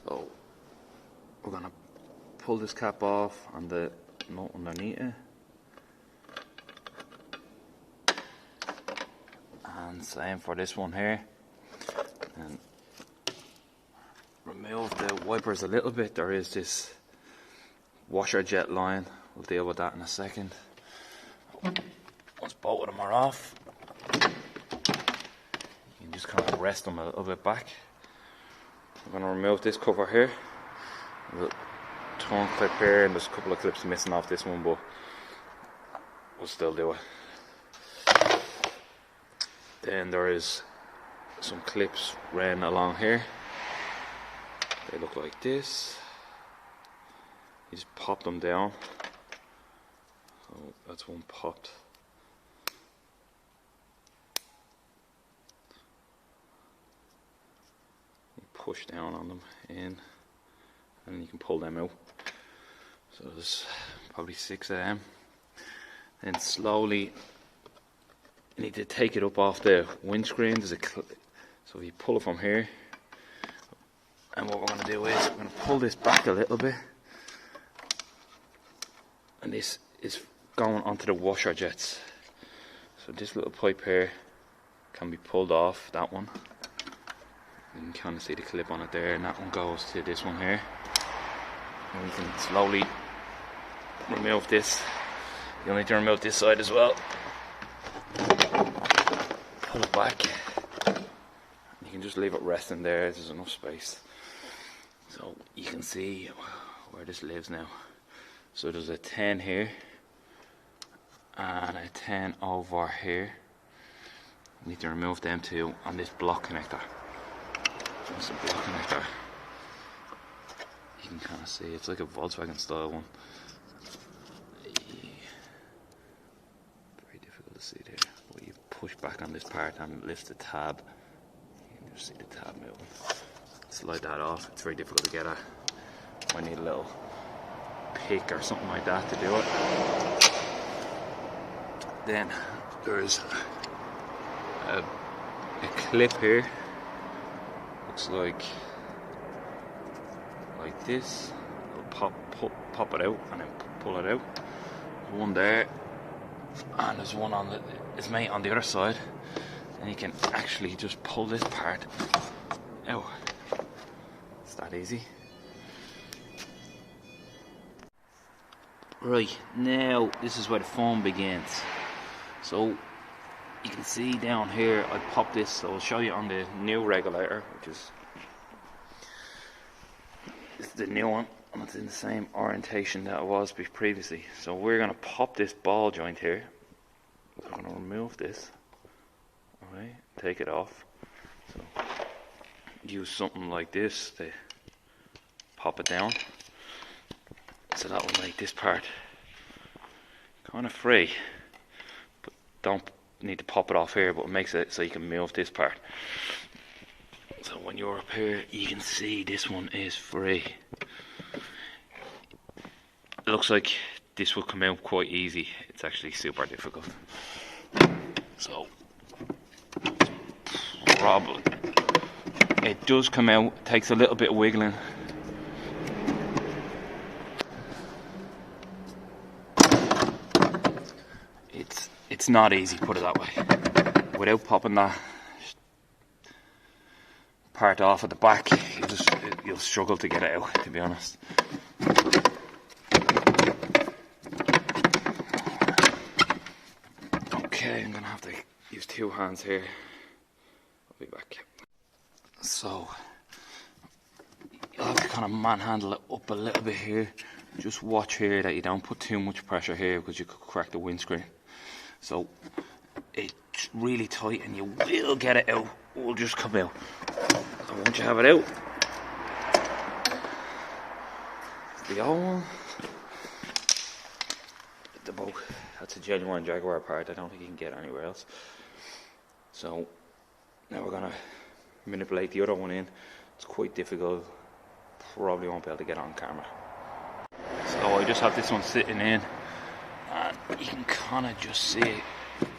So we're gonna pull this cap off and the nut underneath it, and same for this one here. And remove the wipers a little bit. There is this washer jet line. We'll deal with that in a second. Once both of them are off, you can just kind of rest them a little bit back. I'm going to remove this cover here. There's a torn clip here, and there's a couple of clips missing off this one, but we'll still do it. Then there is some clips ran along here. They look like this. You just pop them down. So that's one popped. Push down on them in, and you can pull them out. So there's probably 6 of them. Then slowly you need to take it up off the windscreen. There's a so if you pull it from here, and what we're going to do is we're going to pull this back a little bit, and this is going onto the washer jets. So this little pipe here can be pulled off, that one. You can kind of see the clip on it there, and that one goes to this one here. And we can slowly remove this. You'll need to remove this side as well. Pull it back. You can just leave it resting there. There's enough space. So you can see where this lives now. So there's a 10 here and a 10 over here. We need to remove them two on this block connector. Just a block connector. You can kind of see it's like a Volkswagen style one. Very difficult to see there. But you push back on this part and lift the tab. You can just see the tab moving. Slide that off. It's very difficult to get at. I need a little pick or something like that to do it. Then there's a clip here. Looks like this. I'll pop it out and then pull it out. There's one there, and there's one on its mate on the other side, and you can actually just pull this part out. It's that easy. Right, now this is where the fun begins. So you can see down here I popped this, so I'll show you on the new regulator, which is the new one, and it's in the same orientation that it was previously. So we're going to pop this ball joint here. We're going to remove this, alright, take it off. So use something like this to pop it down, so that will make this part kind of free, but don't need to pop it off here, but it makes it so you can move this part. So when you're up here, you can see this one is free. It looks like this will come out quite easy. It's actually super difficult. So probably it does come out. It takes a little bit of wiggling. It's not easy, put it that way. Without popping that part off at the back, you'll struggle to get it out, to be honest. Okay, I'm gonna have to use 2 hands here. I'll be back. So you'll have to kind of manhandle it up a little bit here. Just watch here that you don't put too much pressure here, because you could crack the windscreen. So it's really tight, and you will get it out. It will just come out. So once you have it out, the old one, the boat. That's a genuine Jaguar part. I don't think you can get it anywhere else. So now we're gonna manipulate the other one in. It's quite difficult. Probably won't be able to get it on camera. So I just have this one sitting in, and you can kind of just see it.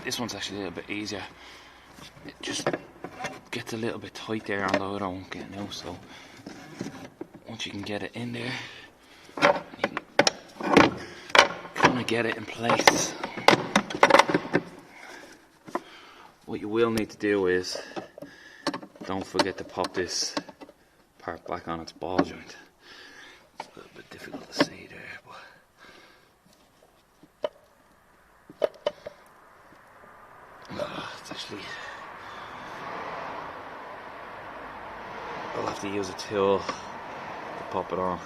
This one's actually a little bit easier. It just gets a little bit tight there on the other one getting out, so once you can get it in there, you can kind of get it in place. What you will need to do is, don't forget to pop this part back on its ball joint. It's a little bit difficult to see there, but it's actually, I'll have to use a tool to pop it on.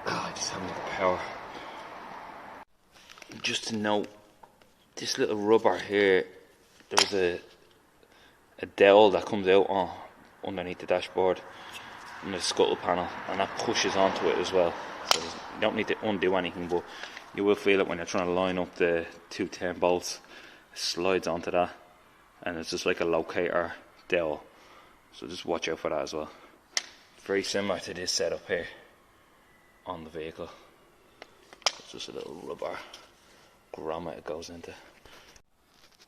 I just haven't got the power. Just to note, this little rubber here, there's a dowel that comes out on underneath the dashboard and the scuttle panel, and that pushes onto it as well. So you don't need to undo anything, but you will feel it when you're trying to line up the 210 bolts. It slides onto that, and it's just like a locator dowel. So just watch out for that as well. Very similar to this setup here on the vehicle. It's just a little rubber grommet it goes into.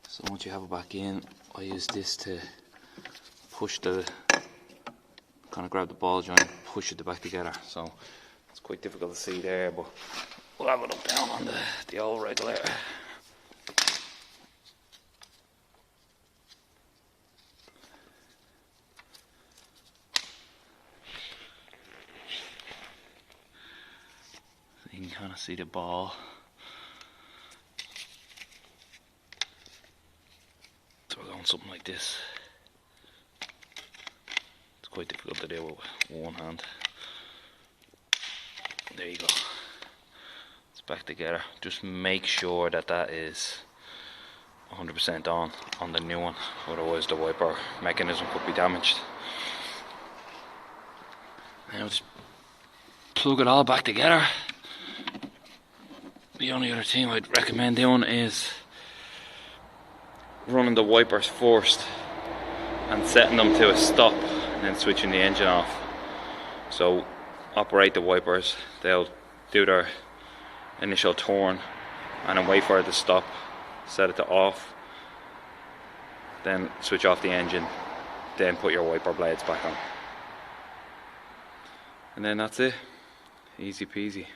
So once you have it back in, I use this to push kind of grab the ball joint, push it back together. So it's quite difficult to see there, but we'll have it up down on the old regulator. So you can kind of see the ball. So we're going something like this. It's quite difficult to do with one hand. There you go. It's back together. Just make sure that that is 100% on the new one, otherwise the wiper mechanism could be damaged. Now just plug it all back together. The only other thing I'd recommend doing is running the wipers first and setting them to a stop, and then switching the engine off. So operate the wipers, they'll do their initial turn, and then wait for it to stop, set it to off, then switch off the engine, then put your wiper blades back on. And then that's it, easy peasy.